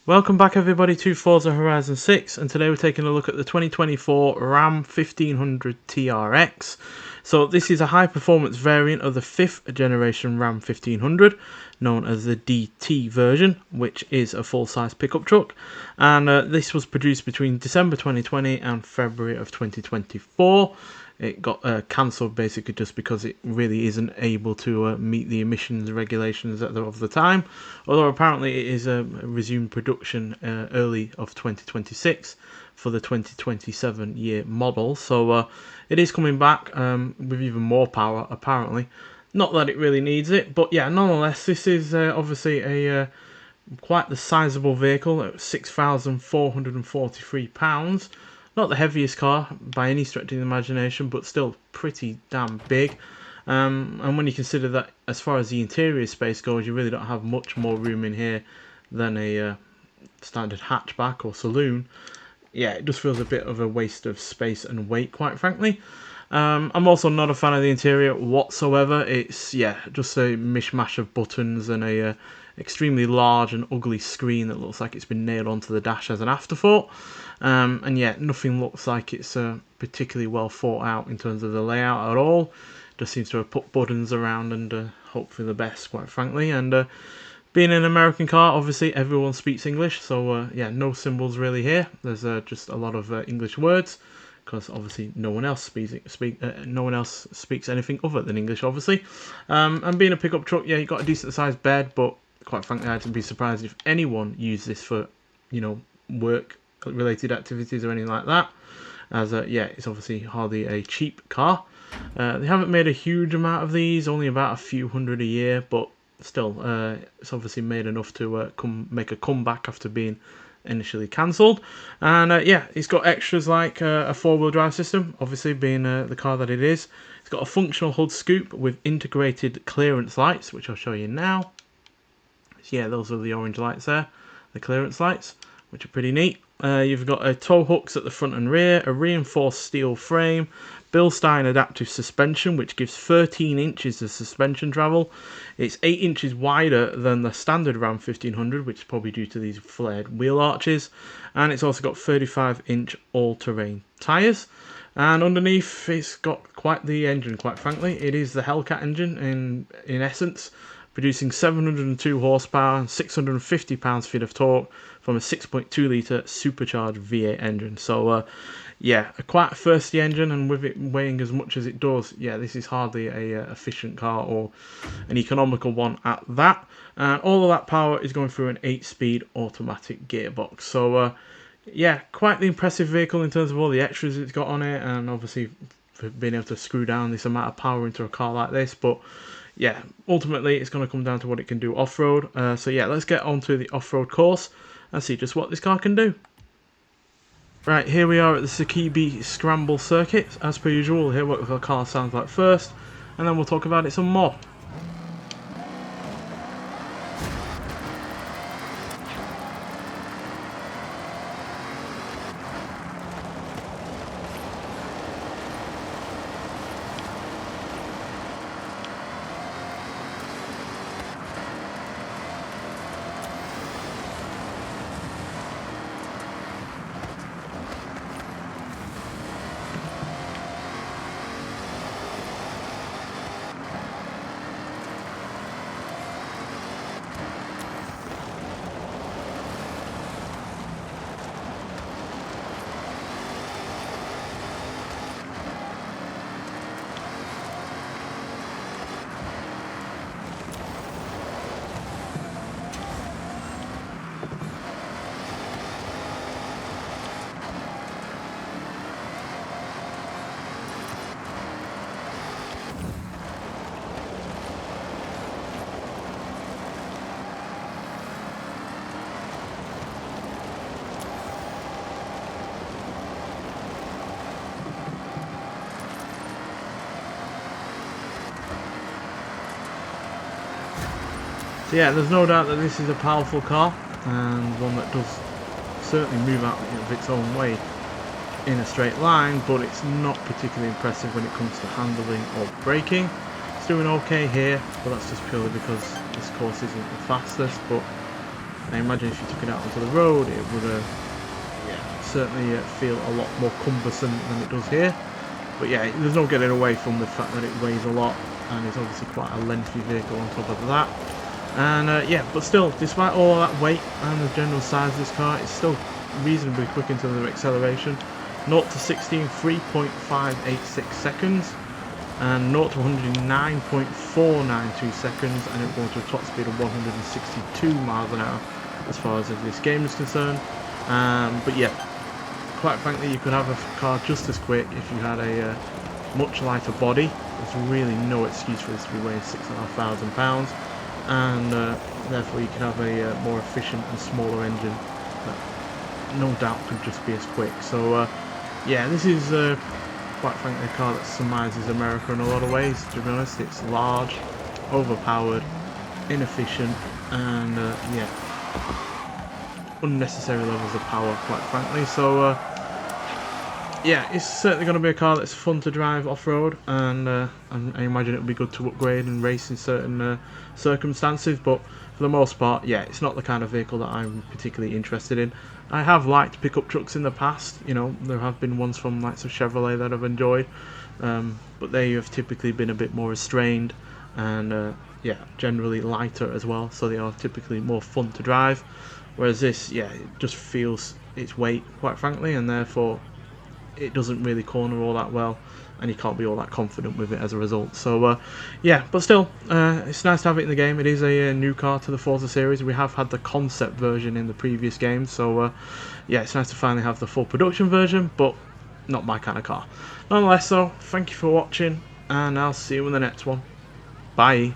Welcome back everybody to Forza Horizon 6, and today we're taking a look at the 2024 Ram 1500 TRX. So this is a high performance variant of the 5th generation Ram 1500, known as the DT version, which is a full-size pickup truck. And this was produced between December 2020 and February of 2024. It got cancelled basically just because it really isn't able to meet the emissions regulations of the time, although apparently it is resumed production early of 2026 for the 2027 year model. So it is coming back with even more power apparently. Not that it really needs it, but yeah, nonetheless this is obviously a quite the sizable vehicle at 6,443 pounds. Not the heaviest car by any stretch of the imagination, but still pretty damn big. And when you consider that as far as the interior space goes, you really don't have much more room in here than a standard hatchback or saloon. Yeah, it just feels a bit of a waste of space and weight, quite frankly. I'm also not a fan of the interior whatsoever. It's, yeah, just a mishmash of buttons and a extremely large and ugly screen that looks like it's been nailed onto the dash as an afterthought. And yeah, nothing looks like it's particularly well thought out in terms of the layout at all. Just seems to have put buttons around and hope for the best, quite frankly. And being an American car, obviously everyone speaks English, so yeah, no symbols really here. There's just a lot of English words, because obviously no one else speaks anything other than English, obviously. And being a pickup truck, yeah, you got a decent sized bed, but quite frankly, I'd be surprised if anyone used this for, work related activities or anything like that, as yeah, it's obviously hardly a cheap car. They haven't made a huge amount of these, only about a few hundred a year, but still, it's obviously made enough to make a comeback after being initially cancelled. And yeah, it's got extras like a four-wheel drive system, obviously being the car that it is. It's got a functional hood scoop with integrated clearance lights, which I'll show you now. So yeah, those are the orange lights there, the clearance lights, which are pretty neat. You've got tow hooks at the front and rear, a reinforced steel frame, Bilstein adaptive suspension, which gives 13 inches of suspension travel. It's 8 inches wider than the standard Ram 1500, which is probably due to these flared wheel arches. And it's also got 35-inch all-terrain tyres. And underneath, it's got quite the engine, quite frankly. It is the Hellcat engine in essence, producing 702 horsepower and 650 pounds-feet of torque from a 6.2 litre supercharged V8 engine. So yeah, quite a thirsty engine, and with it weighing as much as it does, yeah, this is hardly a efficient car or an economical one at that. And all of that power is going through an 8-speed automatic gearbox. So yeah, quite the impressive vehicle in terms of all the extras it's got on it, and obviously for being able to screw down this amount of power into a car like this. But yeah, ultimately it's going to come down to what it can do off-road. So yeah, let's get onto the off-road course and see just what this car can do. Right, here we are at the Sakibi Scramble Circuit. As per usual, we'll hear what the car sounds like first, and then we'll talk about it some more. So yeah, there's no doubt that this is a powerful car, and one that does certainly move out of its own way in a straight line, but it's not particularly impressive when it comes to handling or braking. It's doing okay here, but that's just purely because this course isn't the fastest. But I imagine if you took it out onto the road, it would certainly feel a lot more cumbersome than it does here. But yeah, there's no getting away from the fact that it weighs a lot, and it's obviously quite a lengthy vehicle on top of that. And yeah, but still, despite all that weight and the general size of this car, it's still reasonably quick in terms of acceleration. 0 to 60 in 3.586 seconds, and 0 to 109.492 seconds, and it will go to a top speed of 162 miles an hour as far as this game is concerned. But yeah, quite frankly, you could have a car just as quick if you had a much lighter body. There's really no excuse for this to be weighing £6,500, and therefore you could have a more efficient and smaller engine that no doubt could just be as quick. So yeah, this is quite frankly a car that surmises America in a lot of ways, to be honest. It's large, overpowered, inefficient, and yeah, unnecessary levels of power, quite frankly. So yeah, it's certainly going to be a car that's fun to drive off-road, and I imagine it will be good to upgrade and race in certain circumstances, but for the most part, yeah, it's not the kind of vehicle that I'm particularly interested in. I have liked pickup trucks in the past, you know, there have been ones from likes of Chevrolet that I've enjoyed, but they have typically been a bit more restrained, and yeah, generally lighter as well, so they are typically more fun to drive, whereas this, yeah, it just feels its weight, quite frankly, and therefore it doesn't really corner all that well, and you can't be all that confident with it as a result. So yeah, but still, it's nice to have it in the game. It is a new car to the Forza series. We have had the concept version in the previous game, so yeah, it's nice to finally have the full production version, but not my kind of car. Nonetheless, so thank you for watching, and I'll see you in the next one. Bye.